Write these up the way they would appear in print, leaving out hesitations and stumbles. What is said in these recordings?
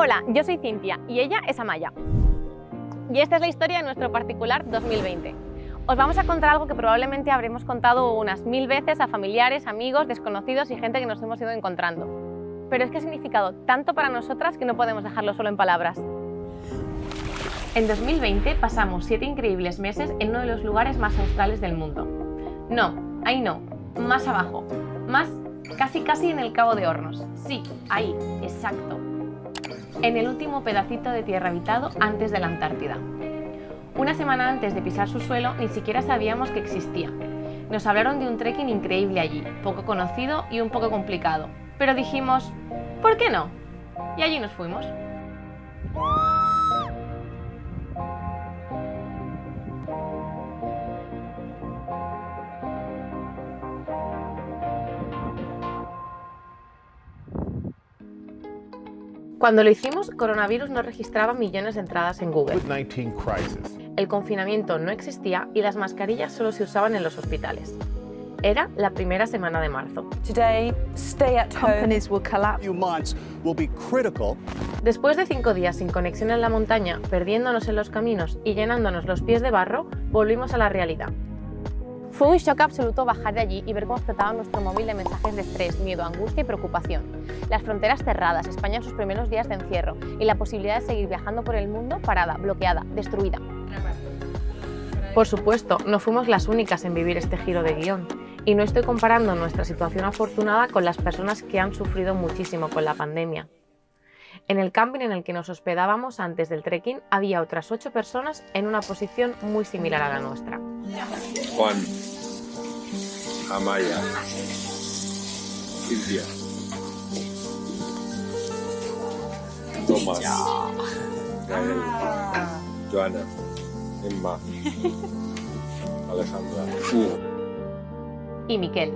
Hola, yo soy Cintia y ella es Amaya. Y esta es la historia de nuestro particular 2020. Os vamos a contar algo que probablemente habremos contado unas 1000 veces a familiares, amigos, desconocidos y gente que nos hemos ido encontrando. Pero es que ha significado tanto para nosotras que no podemos dejarlo solo en palabras. En 2020 pasamos 7 increíbles meses en uno de los lugares más australes del mundo. No, ahí no, más abajo, más casi en el Cabo de Hornos. Sí, ahí, exacto. En el último pedacito de tierra habitado antes de la Antártida. Una semana antes de pisar su suelo ni siquiera sabíamos que existía. Nos hablaron de un trekking increíble allí, poco conocido y un poco complicado. Pero dijimos, ¿por qué no? Y allí nos fuimos. Cuando lo hicimos, coronavirus no registraba millones de entradas en Google. El confinamiento no existía y las mascarillas solo se usaban en los hospitales. Era la primera semana de marzo. Después de 5 días sin conexión en la montaña, perdiéndonos en los caminos y llenándonos los pies de barro, volvimos a la realidad. Fue un shock absoluto bajar de allí y ver cómo explotaba nuestro móvil de mensajes de estrés, miedo, angustia y preocupación. Las fronteras cerradas, España en sus primeros días de encierro y la posibilidad de seguir viajando por el mundo parada, bloqueada, destruida. Por supuesto, no fuimos las únicas en vivir este giro de guión. Y no estoy comparando nuestra situación afortunada con las personas que han sufrido muchísimo con la pandemia. En el camping en el que nos hospedábamos antes del trekking había otras 8 personas en una posición muy similar a la nuestra. Juan, Amaya, Cintia, Tomás, Gael, Joana, Emma, Alejandra, y Miquel.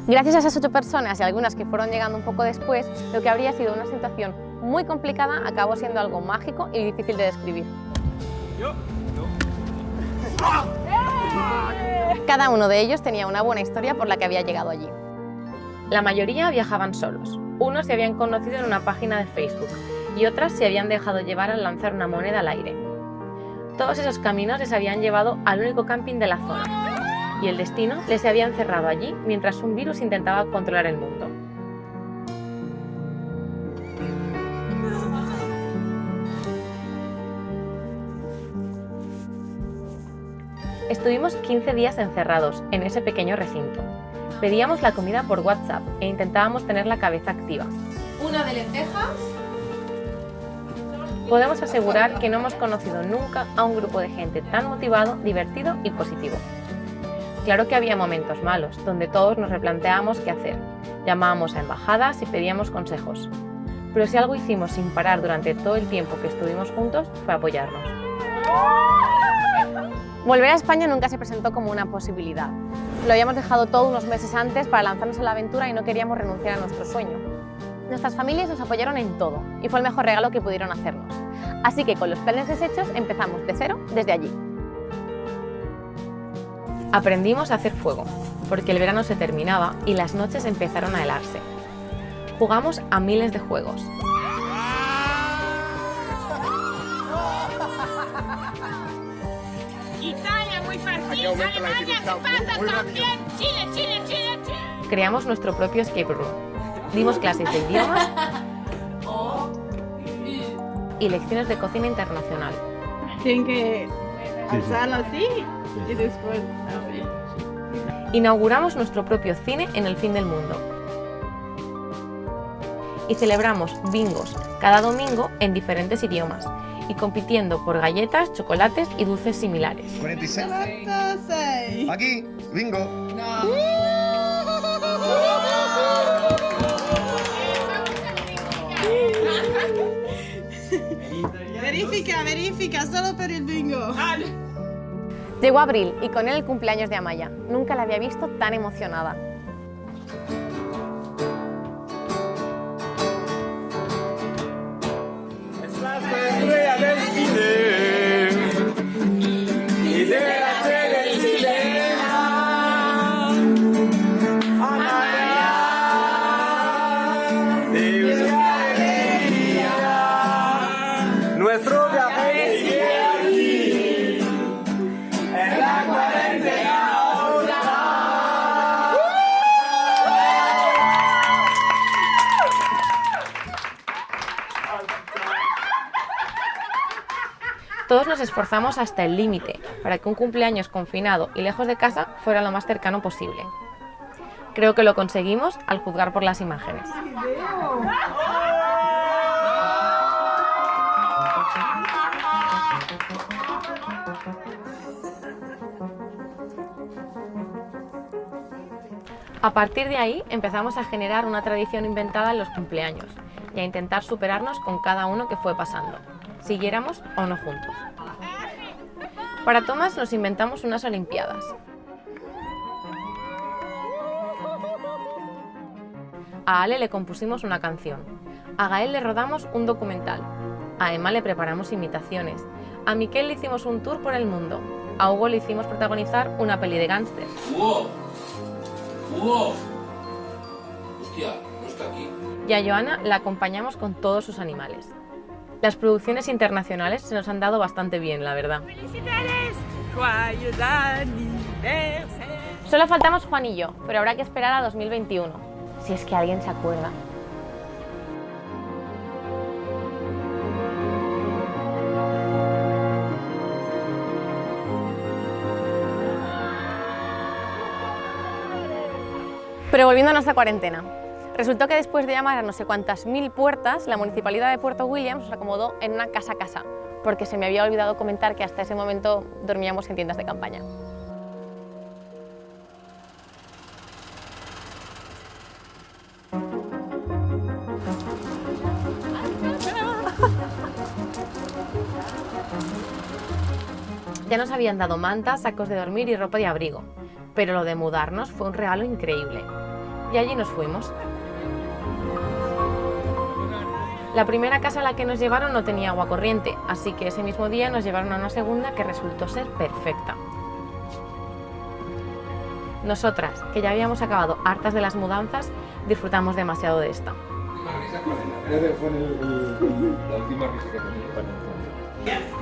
Gracias a esas 8 personas y algunas que fueron llegando un poco después, lo que habría sido una situación muy complicada acabó siendo algo mágico y difícil de describir. Cada uno de ellos tenía una buena historia por la que había llegado allí. La mayoría viajaban solos. Unos se habían conocido en una página de Facebook y otras se habían dejado llevar al lanzar una moneda al aire. Todos esos caminos les habían llevado al único camping de la zona y el destino les había encerrado allí mientras un virus intentaba controlar el mundo. Estuvimos 15 días encerrados en ese pequeño recinto. Pedíamos la comida por WhatsApp e intentábamos tener la cabeza activa. Una de lentejas. Podemos asegurar que no hemos conocido nunca a un grupo de gente tan motivado, divertido y positivo. Claro que había momentos malos, donde todos nos replanteábamos qué hacer. Llamábamos a embajadas y pedíamos consejos. Pero si algo hicimos sin parar durante todo el tiempo que estuvimos juntos, fue apoyarnos. Volver a España nunca se presentó como una posibilidad. Lo habíamos dejado todo unos meses antes para lanzarnos a la aventura y no queríamos renunciar a nuestro sueño. Nuestras familias nos apoyaron en todo y fue el mejor regalo que pudieron hacernos. Así que con los planes deshechos empezamos de cero desde allí. Aprendimos a hacer fuego, porque el verano se terminaba y las noches empezaron a helarse. Jugamos a miles de juegos. Italia muy fácil, Alemania se pasa también, Chile. Creamos nuestro propio escape room. Dimos clases de idiomas y lecciones de cocina internacional. Tienen que alzarlo así y después así. Inauguramos nuestro propio cine en el fin del mundo. Y celebramos bingos cada domingo en diferentes idiomas y compitiendo por galletas, chocolates y dulces similares. 46. Entonces, Aquí, bingo. verifica, solo por el bingo. Llegó abril y con él el cumpleaños de Amaya. Nunca la había visto tan emocionada. Es la estrella del cine y de la tele chilena. Amaya, Nuestro viaje sigue aquí, en la cuarentena otra. Todos nos esforzamos hasta el límite para que un cumpleaños confinado y lejos de casa fuera lo más cercano posible. Creo que lo conseguimos al juzgar por las imágenes. A partir de ahí empezamos a generar una tradición inventada en los cumpleaños y a intentar superarnos con cada uno que fue pasando, siguiéramos o no juntos. Para Tomás nos inventamos unas olimpiadas. A Ale le compusimos una canción. A Gael le rodamos un documental. A Emma le preparamos imitaciones. A Miquel le hicimos un tour por el mundo. A Hugo le hicimos protagonizar una peli de gángsters. ¡Hugo! ¡Hugo! Hostia, no está aquí. Y a Joana la acompañamos con todos sus animales. Las producciones internacionales se nos han dado bastante bien, la verdad. ¡Felicidades! ¡Joyeux anniversaire! Solo faltamos Juan y yo, pero habrá que esperar a 2021, si es que alguien se acuerda. Pero volviendo a nuestra cuarentena. Resultó que después de llamar a no sé cuántas mil puertas, la Municipalidad de Puerto Williams nos acomodó en una casa a casa, porque se me había olvidado comentar que hasta ese momento dormíamos en tiendas de campaña. Ya nos habían dado mantas, sacos de dormir y ropa de abrigo, pero lo de mudarnos fue un regalo increíble. Y allí nos fuimos. La primera casa a la que nos llevaron no tenía agua corriente, así que ese mismo día nos llevaron a una segunda que resultó ser perfecta. Nosotras, que ya habíamos acabado hartas de las mudanzas, disfrutamos demasiado de esta. La última risa que tenía.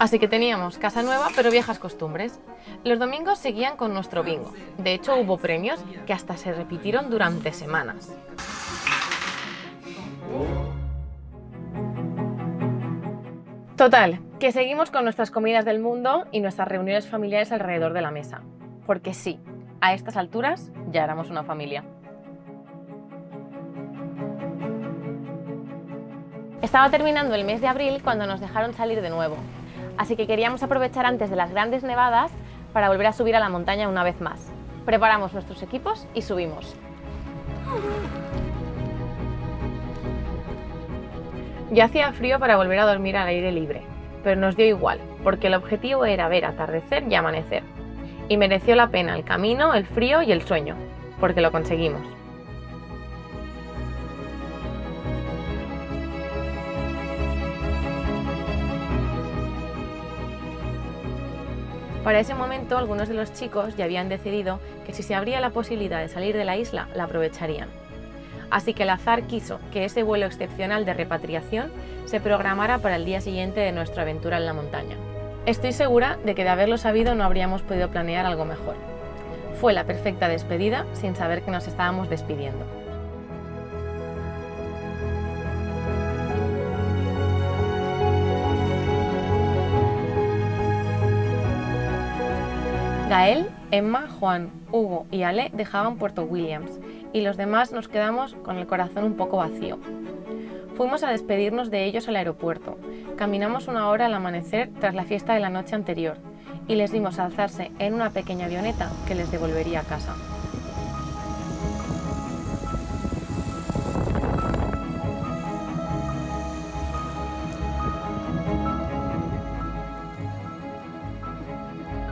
Así que teníamos casa nueva, pero viejas costumbres. Los domingos seguían con nuestro bingo. De hecho, hubo premios que hasta se repitieron durante semanas. Total, que seguimos con nuestras comidas del mundo y nuestras reuniones familiares alrededor de la mesa. Porque sí, a estas alturas ya éramos una familia. Estaba terminando el mes de abril cuando nos dejaron salir de nuevo. Así que queríamos aprovechar antes de las grandes nevadas para volver a subir a la montaña una vez más. Preparamos nuestros equipos y subimos. Ya hacía frío para volver a dormir al aire libre, pero nos dio igual, porque el objetivo era ver atardecer y amanecer. Y mereció la pena el camino, el frío y el sueño, porque lo conseguimos. Para ese momento, algunos de los chicos ya habían decidido que si se abría la posibilidad de salir de la isla, la aprovecharían. Así que el azar quiso que ese vuelo excepcional de repatriación se programara para el día siguiente de nuestra aventura en la montaña. Estoy segura de que de haberlo sabido no habríamos podido planear algo mejor. Fue la perfecta despedida sin saber que nos estábamos despidiendo. Gael, Emma, Juan, Hugo y Ale dejaban Puerto Williams y los demás nos quedamos con el corazón un poco vacío. Fuimos a despedirnos de ellos al aeropuerto, caminamos una hora al amanecer tras la fiesta de la noche anterior y les vimos alzarse en una pequeña avioneta que les devolvería a casa.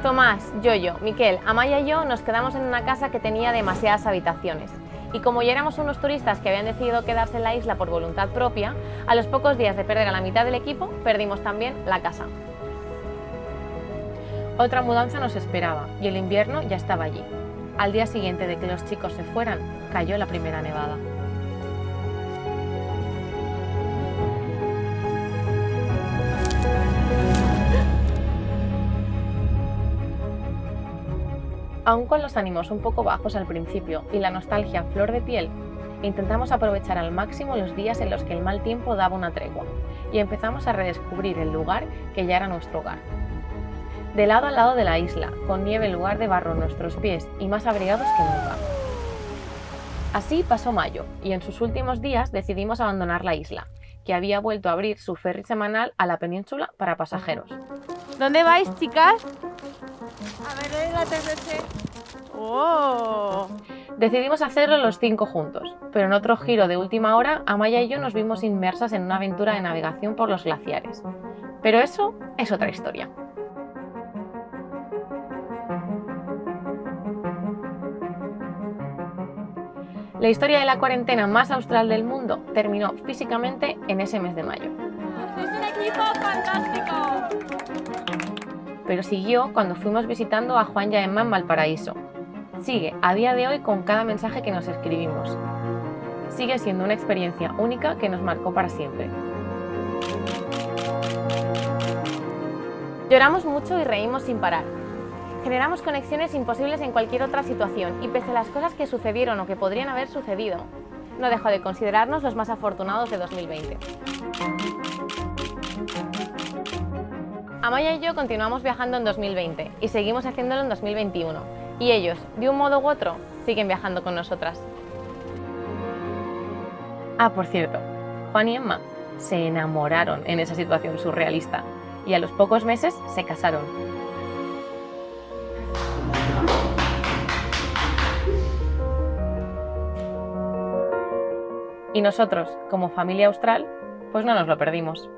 Tomás, Yoyo, Miquel, Amaya y yo nos quedamos en una casa que tenía demasiadas habitaciones. Y como ya éramos unos turistas que habían decidido quedarse en la isla por voluntad propia, a los pocos días de perder a la mitad del equipo, perdimos también la casa. Otra mudanza nos esperaba y el invierno ya estaba allí. Al día siguiente de que los chicos se fueran, cayó la primera nevada. Aún con los ánimos un poco bajos al principio y la nostalgia a flor de piel, intentamos aprovechar al máximo los días en los que el mal tiempo daba una tregua y empezamos a redescubrir el lugar que ya era nuestro hogar. De lado a lado de la isla, con nieve en lugar de barro en nuestros pies y más abrigados que nunca. Así pasó mayo y en sus últimos días decidimos abandonar la isla, que había vuelto a abrir su ferry semanal a la península para pasajeros. ¿Dónde vais, chicas? A ver el atardecer. ¡Oh! Decidimos hacerlo los 5 juntos, pero en otro giro de última hora, Amaya y yo nos vimos inmersas en una aventura de navegación por los glaciares. Pero eso es otra historia. La historia de la cuarentena más austral del mundo terminó físicamente en ese mes de mayo. ¡Es un equipo fantástico! Pero siguió cuando fuimos visitando a Juan y a Emma en Valparaíso. Sigue a día de hoy con cada mensaje que nos escribimos. Sigue siendo una experiencia única que nos marcó para siempre. Lloramos mucho y reímos sin parar. Generamos conexiones imposibles en cualquier otra situación y pese a las cosas que sucedieron o que podrían haber sucedido, no dejó de considerarnos los más afortunados de 2020. Amaya y yo continuamos viajando en 2020 y seguimos haciéndolo en 2021. Y ellos, de un modo u otro, siguen viajando con nosotras. Ah, por cierto, Juan y Emma se enamoraron en esa situación surrealista y a los pocos meses se casaron. Y nosotros, como familia austral, pues no nos lo perdimos.